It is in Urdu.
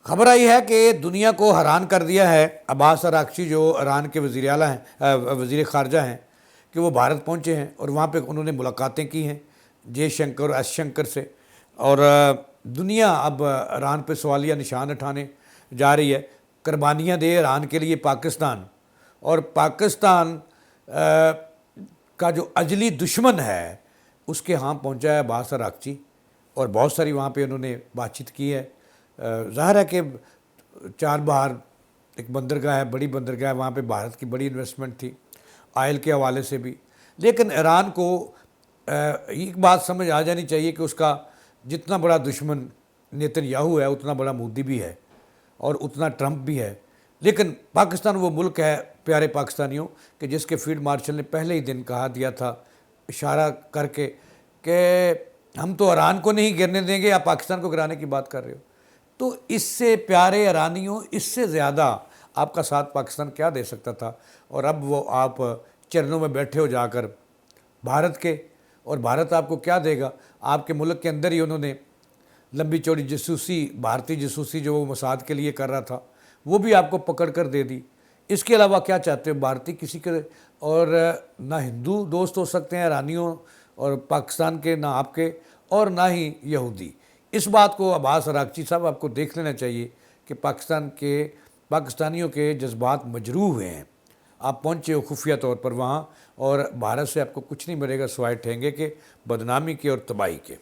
خبر آئی ہے کہ دنیا کو حیران کر دیا ہے عباس اراغچی جو ایران کے وزیر اعلیٰ ہیں، وزیر خارجہ ہیں، کہ وہ بھارت پہنچے ہیں اور وہاں پہ انہوں نے ملاقاتیں کی ہیں جے شنکر اور ایس شنکر سے، اور دنیا اب ایران پہ سوالیہ نشان اٹھانے جا رہی ہے۔ قربانیاں دے ایران کے لیے پاکستان، اور پاکستان کا جو اجلی دشمن ہے اس کے ہاں پہنچا ہے عباس اراغچی، اور بہت ساری وہاں پہ انہوں نے بات چیت کی ہے۔ ظاہر ہے کہ چار بہار ایک بندرگاہ ہے، بڑی بندرگاہ ہے، وہاں پہ بھارت کی بڑی انویسٹمنٹ تھی آئل کے حوالے سے بھی، لیکن ایران کو ایک بات سمجھ آ جانی چاہیے کہ اس کا جتنا بڑا دشمن نیتن یاہو ہے اتنا بڑا مودی بھی ہے اور اتنا ٹرمپ بھی ہے، لیکن پاکستان وہ ملک ہے پیارے پاکستانیوں کہ جس کے فیلڈ مارشل نے پہلے ہی دن کہا دیا تھا اشارہ کر کے کہ ہم تو ایران کو نہیں گرنے دیں گے، آپ پاکستان کو گرانے کی بات کر رہے ہو۔ تو اس سے پیارے ایرانیوں، اس سے زیادہ آپ کا ساتھ پاکستان کیا دے سکتا تھا؟ اور اب وہ آپ چرنوں میں بیٹھے ہو جا کر بھارت کے، اور بھارت آپ کو کیا دے گا؟ آپ کے ملک کے اندر ہی انہوں نے لمبی چوڑی جاسوسی، بھارتی جاسوسی جو وہ موساد کے لیے کر رہا تھا وہ بھی آپ کو پکڑ کر دے دی۔ اس کے علاوہ کیا چاہتے ہو؟ بھارتی کسی کے اور نہ ہندو دوست ہو سکتے ہیں ایرانیوں اور پاکستان کے، نہ آپ کے، اور نہ ہی یہودی۔ اس بات کو عباس اراغچی صاحب آپ کو دیکھ لینا چاہیے کہ پاکستانیوں کے جذبات مجروح ہوئے ہیں۔ آپ پہنچے ہو خفیہ طور پر وہاں، اور بھارت سے آپ کو کچھ نہیں ملے گا سوائے ٹھینگے کے، بدنامی کے اور تباہی کے۔